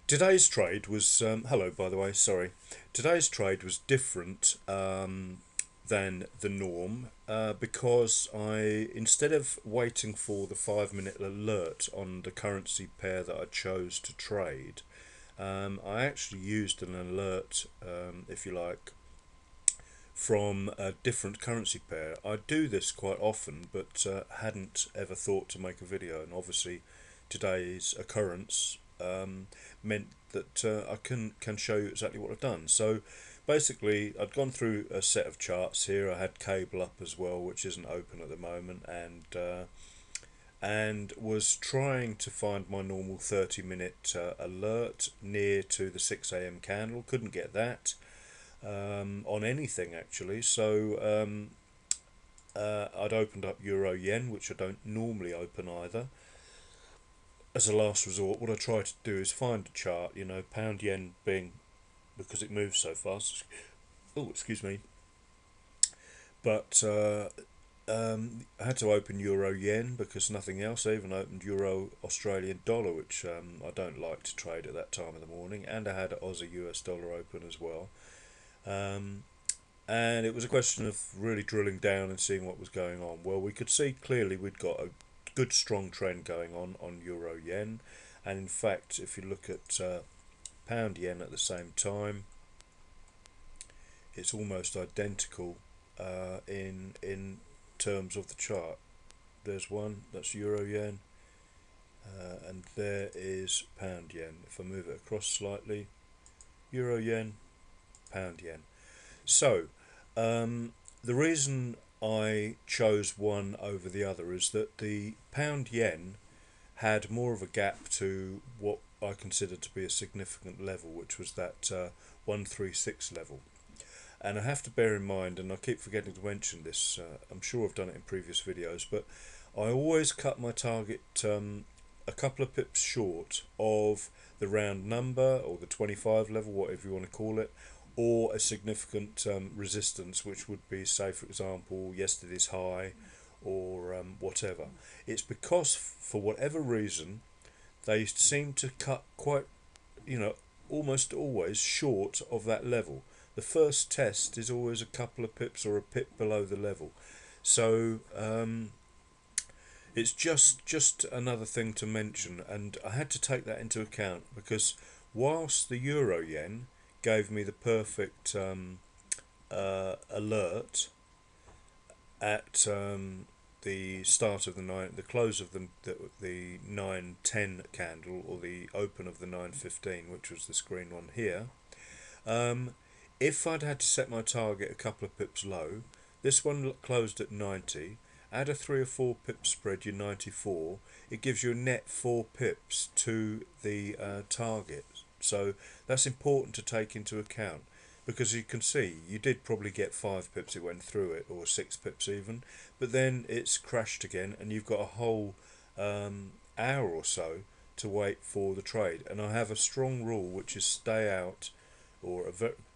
Today's trade was hello, by the way. Sorry, today's trade was different than the norm because I, instead of waiting for the 5 minute alert on the currency pair that I chose to trade, I actually used an alert, if you like, from a different currency pair. I do this quite often, but hadn't ever thought to make a video, and obviously today's occurrence meant that I can show you exactly what I've done. So basically, I'd gone through a set of charts here. I had cable up as well, which isn't open at the moment, and was trying to find my normal 30-minute alert near to the 6 a.m. candle. Couldn't get that on anything actually. So I'd opened up Euro Yen, which I don't normally open either. As a last resort, what I try to do is find a chart, pound yen being, because it moves so fast. Oh, excuse me. But I had to open Euro Yen because nothing else. I even opened Euro Australian Dollar, which I don't like to trade at that time of the morning. And I had Aussie US Dollar open as well. Um, and it was a question of really drilling down and seeing what was going on. Well, we could see clearly we'd got a good strong trend going on Euro Yen, and in fact, if you look at pound yen at the same time, it's almost identical in terms of the chart. There's one, that's Euro Yen, and there is pound yen. If I move it across slightly, Euro Yen, pound yen. So the reason I chose one over the other is that the pound yen had more of a gap to what I consider to be a significant level, which was that 136 level. And I have to bear in mind, and I keep forgetting to mention this, I'm sure I've done it in previous videos, but I always cut my target a couple of pips short of the round number or the 25 level, whatever you want to call it, or a significant resistance, which would be, say, for example, yesterday's high or whatever. It's because, for whatever reason, they seem to cut quite, you know, almost always short of that level. The first test is always a couple of pips or a pip below the level. So it's just another thing to mention, and I had to take that into account because whilst the euro yen gave me the perfect alert at the start of the close of the 9:10 candle, or the open of the 9:15, which was the screen one here. Um, if I'd had to set my target a couple of pips low, this one closed at 90. Add a 3 or 4 pip spread, you're 94. It gives you a net 4 pips to the target. So that's important to take into account, because you can see you did probably get 5 pips, it went through it, or 6 pips even, but then it's crashed again, and you've got a whole hour or so to wait for the trade. And I have a strong rule, which is stay out, or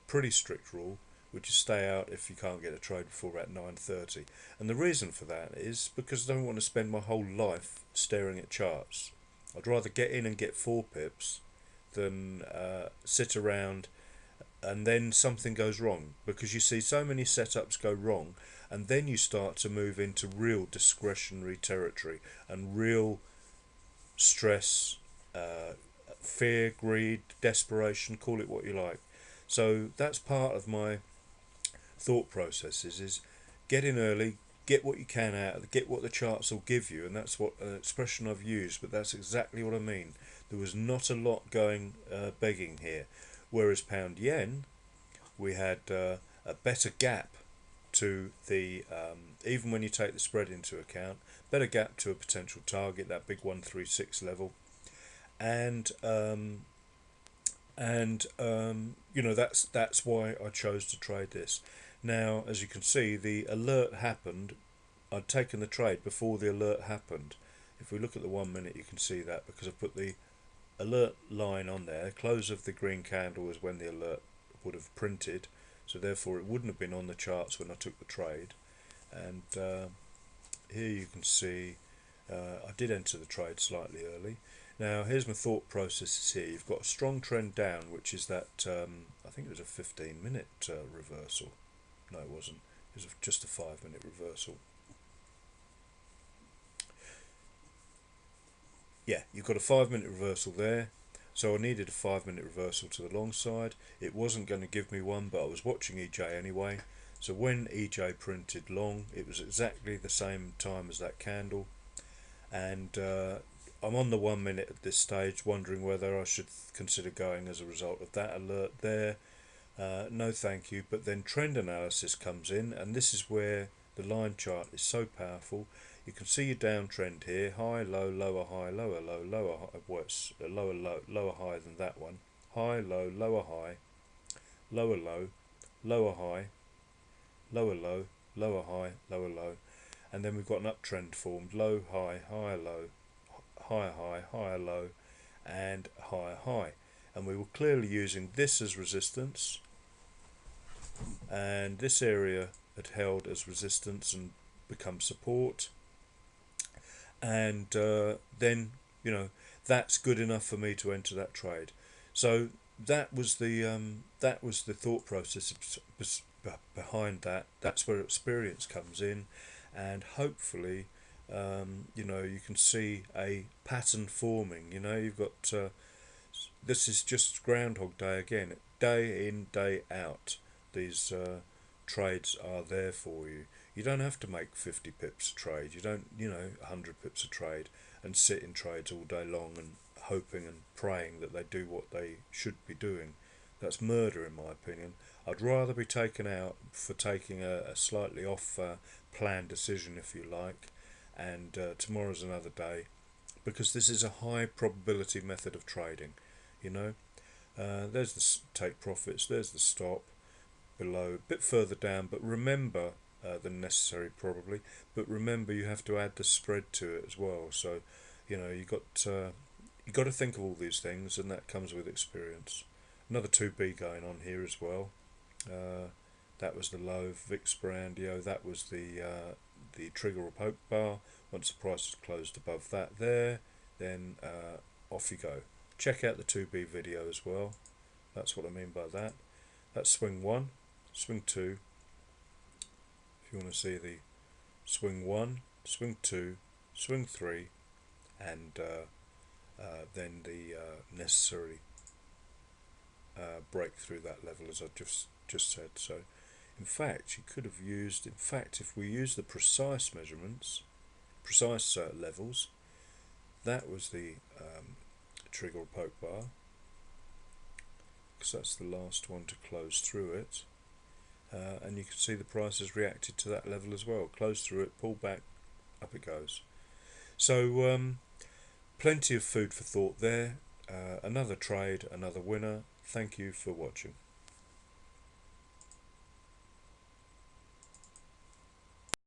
pretty strict rule, which is stay out if you can't get a trade before about 9:30. And the reason for that is because I don't want to spend my whole life staring at charts. I'd rather get in and get 4 pips than sit around and then something goes wrong, because you see so many setups go wrong, and then you start to move into real discretionary territory and real stress, fear, greed, desperation, call it what you like. So that's part of my thought processes, is get in early, get what you can out of it, get what the charts will give you. And that's what an expression I've used, but that's exactly what I mean. There was not a lot going begging here, whereas pound yen, we had a better gap to the even when you take the spread into account, better gap to a potential target, that big 136 level. And that's why I chose to trade this. Now, as you can see, the alert happened. I'd taken the trade before the alert happened. If we look at the 1 minute, you can see that, because I put the alert line on there. Close of the green candle was when the alert would have printed, so therefore it wouldn't have been on the charts when I took the trade. And here you can see I did enter the trade slightly early. Now here's my thought processes here. You've got a strong trend down, which is that I think it was a 15-minute reversal. No, it wasn't. It was just a 5-minute reversal. Yeah, you've got a 5-minute reversal there. So I needed a 5-minute reversal to the long side. It wasn't going to give me one, but I was watching EJ anyway. So when EJ printed long, it was exactly the same time as that candle. And I'm on the 1 minute at this stage, wondering whether I should consider going as a result of that alert there. No thank you. But then trend analysis comes in, and this is where the line chart is so powerful. You can see your downtrend here: high, low, lower, high, lower, low, lower high. Well, it's a lower, low, lower high than that one. High, low, lower high, lower low, lower high, lower low, lower high, lower low, and then we've got an uptrend formed: low, high, higher, low, higher high, higher low, and higher high. And we were clearly using this as resistance, and this area had held as resistance and become support. And then, you know, that's good enough for me to enter that trade. So that was the thought process behind that. That's where experience comes in, and hopefully, you know, you can see a pattern forming. You know, you've got this is just Groundhog Day again, day in, day out. These trades are there for you. You don't have to make 50 pips a trade. You don't, you know, 100 pips a trade and sit in trades all day long and hoping and praying that they do what they should be doing. That's murder, in my opinion. I'd rather be taken out for taking a slightly off plan decision, if you like, and tomorrow's another day, because this is a high probability method of trading. You know, there's the take profits, there's the stop below, a bit further down, but remember, than necessary probably, but remember you have to add the spread to it as well. So, you know, you got to think of all these things, and that comes with experience. Another 2B going on here as well. That was the low VIX Brandio. That was the trigger or poke bar. Once the price is closed above that there, then off you go. Check out the 2B video as well. That's what I mean by that. That's swing 1, swing 2. If you want to see the swing 1, swing 2, swing 3, and then the necessary break through that level, as I just said. So in fact, you could have used, in fact, if we use the precise measurements, precise levels, that was the trigger or poke bar, because that's the last one to close through it. And you can see the price has reacted to that level as well. Close through it, pull back, up it goes. So plenty of food for thought there. Another trade, another winner. Thank you for watching.